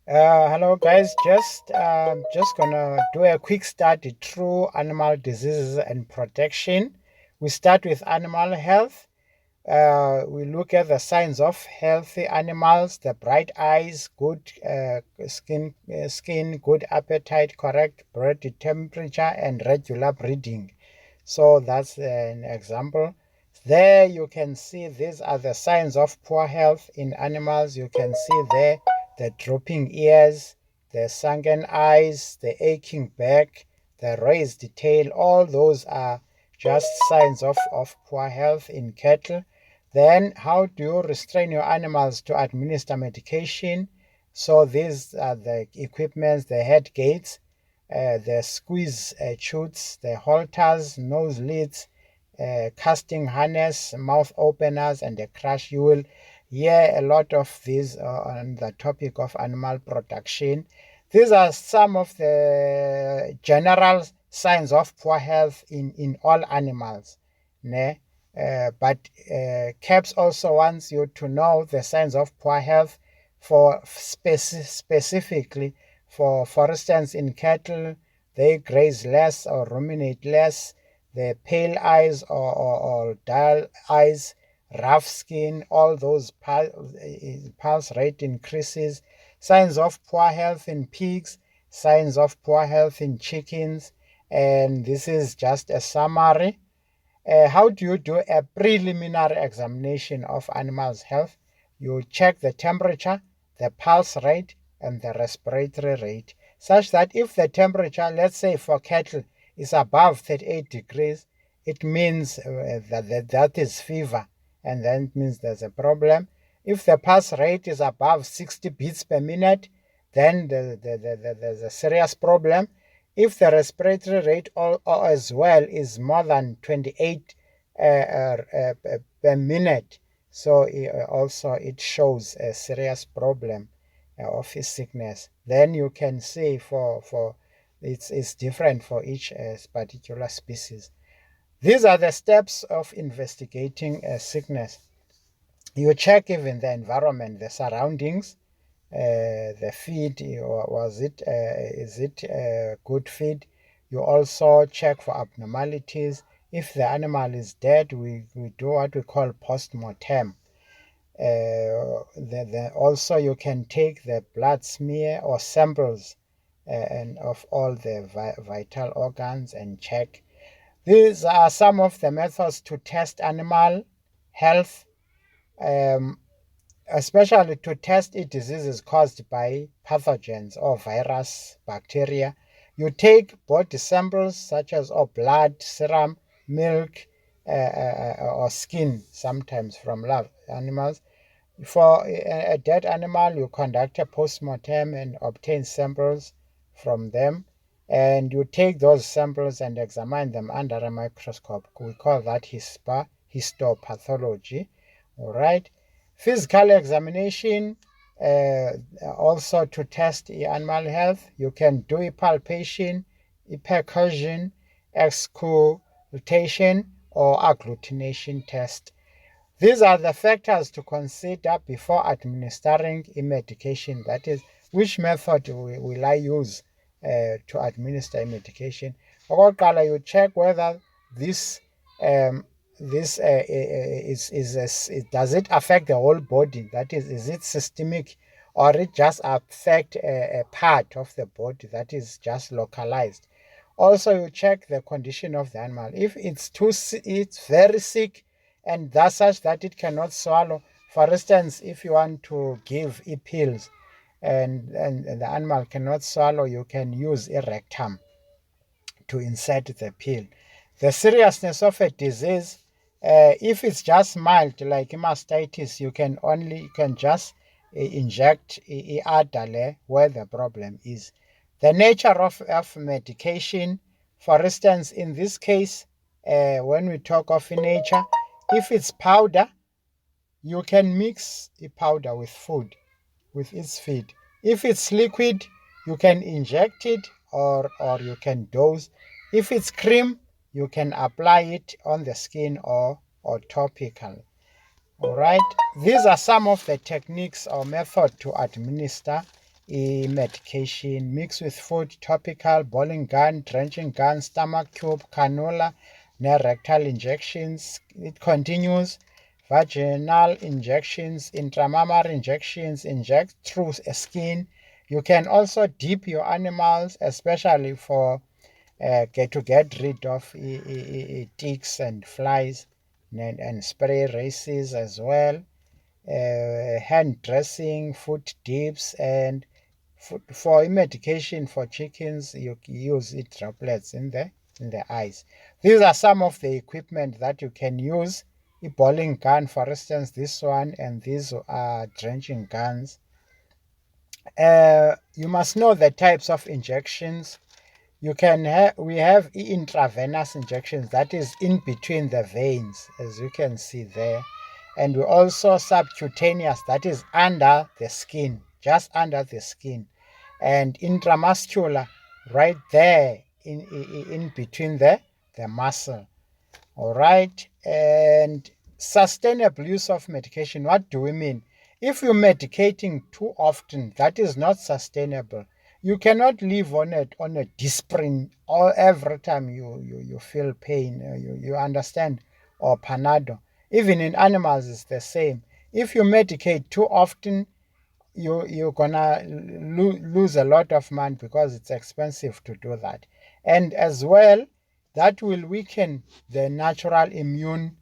Hello guys, just gonna do a quick study through animal diseases and protection. We start with animal health. We look at the signs of healthy animals: the bright eyes, good skin, good appetite, correct body temperature, and regular breeding. So that's an example. There you can see these are the signs of poor health in animals. You can see there the drooping ears, the sunken eyes, the aching back, the raised tail. All those are just signs of poor health in cattle. Then, how do you restrain your animals to administer medication? So, these are the equipments, the head gates, the squeeze chutes, the halters, nose leads, casting harness, mouth openers, and the crush. You will hear a lot of these on the topic of animal production. These are some of the general signs of poor health in all animals. Ne? But CAPS also wants you to know the signs of poor health for specifically for instance, in cattle, they graze less or ruminate less. The pale eyes or dull eyes, rough skin, all those pulse rate increases. Signs of poor health in pigs, signs of poor health in chickens, and this is just a summary. How do you do a preliminary examination of animals' health? You check the temperature, the pulse rate, and the respiratory rate, such that if the temperature, let's say for cattle, is above 38 degrees, it means that is fever, and then it means there's a problem. If the pulse rate is above 60 beats per minute, then there's a serious problem. If the respiratory rate or as well is more than 28 per minute, so also it shows a serious problem of his sickness. Then you can say for it's different for each particular species. These are the steps of investigating a sickness. You check even the environment, the surroundings, the feed, or was it is it good feed. You also check for abnormalities. If the animal is dead, we do what we call post-mortem. Also you can take the blood smear or samples and of all the vital organs and check. These are some of the methods to test animal health, um, especially to test if diseases caused by pathogens or virus, bacteria. You take body samples such as blood, serum, milk, or skin, sometimes from live animals. For a dead animal, you conduct a postmortem and obtain samples from them. And you take those samples and examine them under a microscope. We call that histopathology. All right. Physical examination, also to test the animal health. You can do a palpation, a percussion, auscultation, or agglutination test. These are the factors to consider before administering a medication. That is, which method will I use to administer a medication? Okokuqala, you check whether this um, this does it affect the whole body? That is it systemic, or it just affect a part of the body that is just localized? Also, you check the condition of the animal. If it's very sick and that's such that it cannot swallow. For instance, if you want to give it pills and the animal cannot swallow, you can use a rectum to insert the pill. The seriousness of a disease, if it's just mild like mastitis, you can just inject adale where the problem is. The nature of medication, for instance, in this case, when we talk of nature, if it's powder, you can mix the powder with food, with its feed. If it's liquid, you can inject it or you can dose. If it's cream, you can apply it on the skin or topical. All right. These are some of the techniques or method to administer medication, mix with food, topical, boiling gun, drenching gun, stomach tube, cannula, rectal injections. It continues. Vaginal injections, intramammary injections, inject through skin. You can also dip your animals, especially for to get rid of ticks and flies, and spray races as well. Hand dressing, foot dips, and for medication for chickens, you use it droplets in the eyes. These are some of the equipment that you can use. A boiling gun, for instance, this one, and these are drenching guns. You must know the types of injections. We have intravenous injections, that is in between the veins, as you can see there. And we also subcutaneous, that is under the skin, just under the skin. And intramuscular, right there in between the muscle. All right. And sustainable use of medication. What do we mean? If you're medicating too often, that is not sustainable. You cannot live on a Disprin or every time you feel pain. You understand? Or Panado. Even in animals, it's the same. If you medicate too often, you're gonna lose a lot of money because it's expensive to do that. And as well, that will weaken the natural immune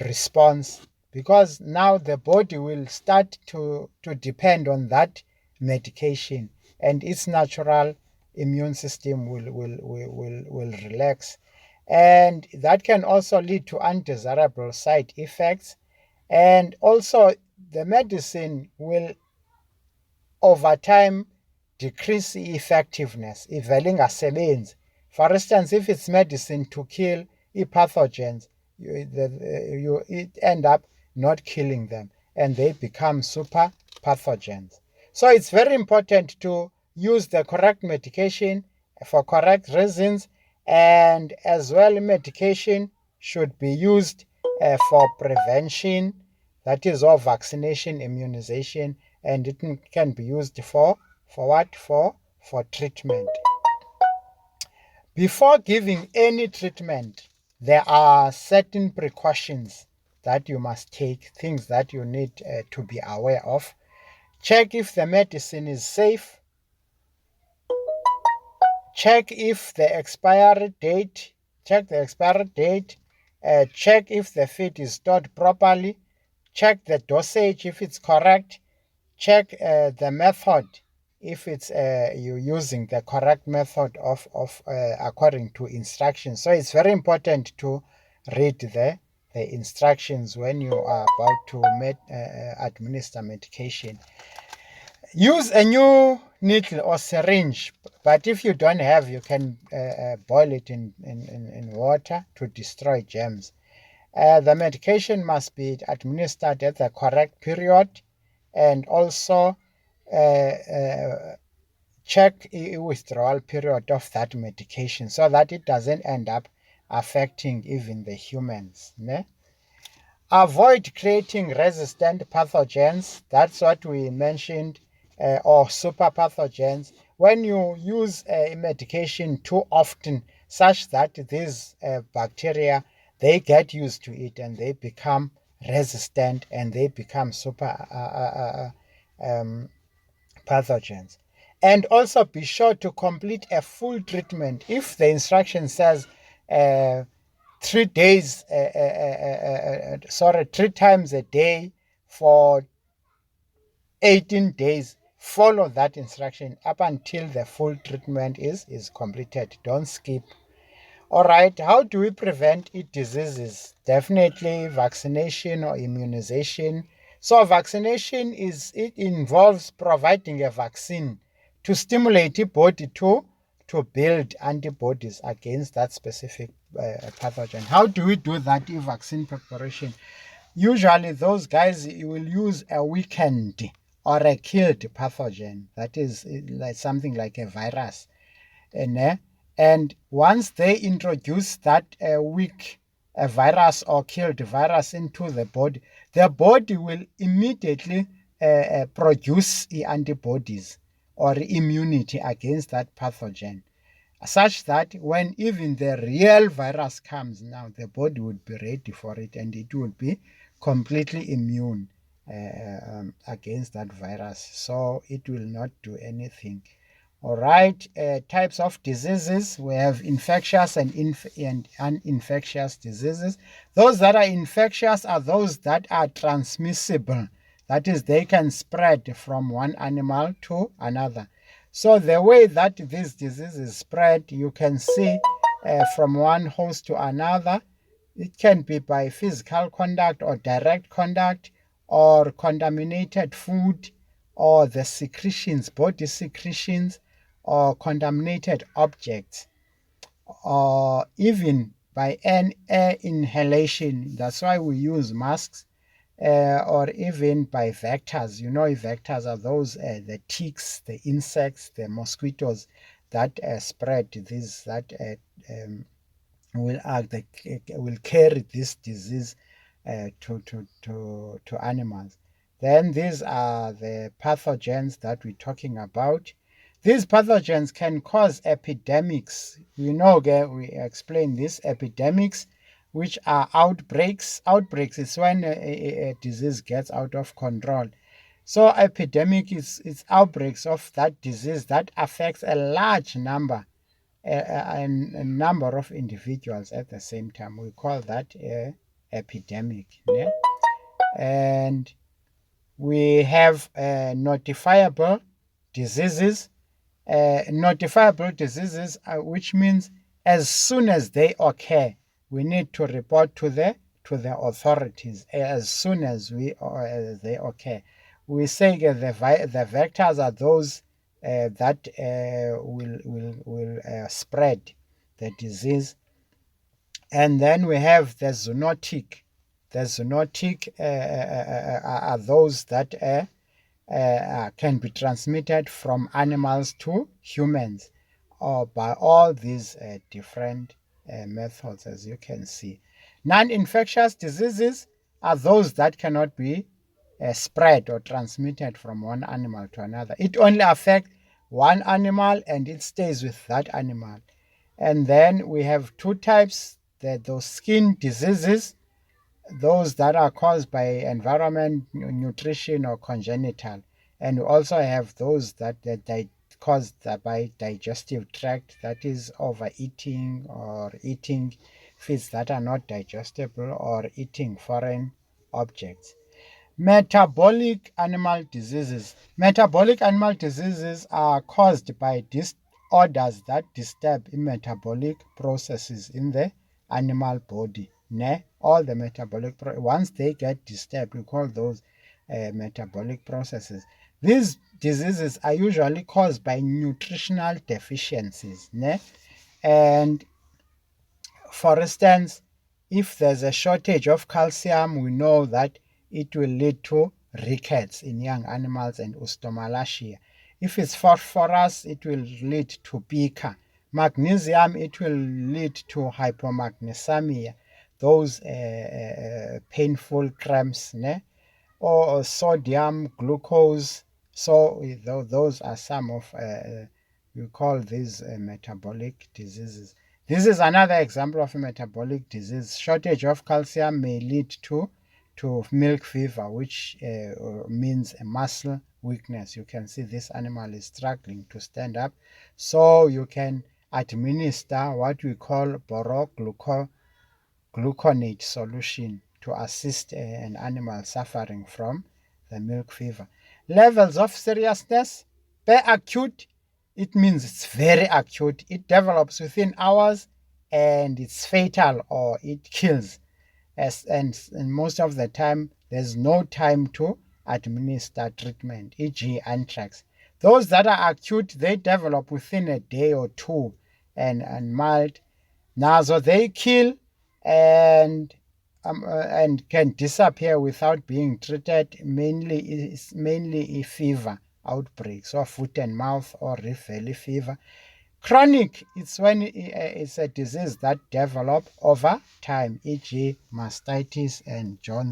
response, because now the body will start to depend on that medication, and its natural immune system will relax. And that can also lead to undesirable side effects. And also the medicine will over time decrease effectiveness, ivele ingasebenzi. For instance, if it's medicine to kill pathogens, you end up not killing them and they become super pathogens. So it's very important to use the correct medication for correct reasons, and as well medication should be used for prevention, that is all vaccination, immunization, and it can be used for what? For treatment. Before giving any treatment, there are certain precautions that you must take, things that you need to be aware of. Check if the medicine is safe. Check if the expiry date, check the expiry date. Check if the feed is stored properly. Check the dosage if it's correct. Check the method if it's you're using the correct method of according to instructions. So it's very important to read the instructions when you are about to administer medication. Use a new needle or syringe, but if you don't have, you can boil it in water to destroy germs. The medication must be administered at the correct period, and also check withdrawal period of that medication so that it doesn't end up affecting even the humans. Ne? Avoid creating resistant pathogens. That's what we mentioned, or super pathogens. When you use a medication too often, such that these bacteria, they get used to it and they become resistant and they become super pathogens. And also be sure to complete a full treatment. If the instruction says 3 days, 3 times a day for 18 days, follow that instruction up until the full treatment is completed. Don't skip. All right, how do we prevent diseases? Definitely vaccination or immunization. So vaccination it involves providing a vaccine to stimulate the body to build antibodies against that specific pathogen. How do we do that in vaccine preparation? Usually those guys, you will use a weakened or a killed pathogen, that is like something like a virus. And once they introduce that weak virus or killed virus into the body will immediately produce the antibodies or immunity against that pathogen, such that when even the real virus comes now, the body would be ready for it and it would be completely immune against that virus. So it will not do anything. All right, types of diseases. We have infectious and uninfectious diseases. Those that are infectious are those that are transmissible. That is, they can spread from one animal to another. So the way that these diseases spread, you can see from one host to another. It can be by physical contact or direct contact or contaminated food or the secretions, body secretions, or contaminated objects, or even by an air inhalation. That's why we use masks, or even by vectors. You know, vectors are those the ticks, the insects, the mosquitoes that spread this, that will carry this disease to animals. Then these are the pathogens that we're talking about. These pathogens can cause epidemics. We explain these epidemics, which are outbreaks. Outbreaks is when a disease gets out of control. So epidemic is outbreaks of that disease that affects a large number, a number of individuals at the same time. We call that epidemic. Yeah? And we have notifiable diseases. Notifiable diseases, which means as soon as they occur, we need to report to the authorities as soon as they occur. We say the vectors are those that will spread the disease. And then we have the zoonotic. The zoonotic are those that can be transmitted from animals to humans, or by all these different methods, as you can see. Non-infectious diseases are those that cannot be spread or transmitted from one animal to another. It only affects one animal and it stays with that animal. And then we have two types: those skin diseases, those that are caused by environment, nutrition, or congenital. And we also have those that caused by digestive tract, that is overeating or eating foods that are not digestible or eating foreign objects. Metabolic animal diseases. Metabolic animal diseases are caused by disorders that disturb metabolic processes in the animal body. All the metabolic once they get disturbed, we call those metabolic processes. These diseases are usually caused by nutritional deficiencies. And for instance, if there's a shortage of calcium, we know that it will lead to rickets in young animals and osteomalacia. If it's phosphorus, it will lead to pica. Magnesium, it will lead to hypomagnesemia, those painful cramps, or sodium, glucose. So those are some of, we call these metabolic diseases. This is another example of a metabolic disease. Shortage of calcium may lead to milk fever, which means a muscle weakness. You can see this animal is struggling to stand up. So you can administer what we call borogluconate solution to assist an animal suffering from the milk fever. Levels of seriousness: per acute, it means it's very acute. It develops within hours and it's fatal or it kills. And most of the time, there's no time to administer treatment, e.g. anthrax. Those that are acute, they develop within a day or two, and mild. Now, so they kill and can disappear without being treated. Mainly fever outbreaks or foot and mouth or Rift Valley fever. Chronic, it's when it's a disease that develop over time, e.g. mastitis and John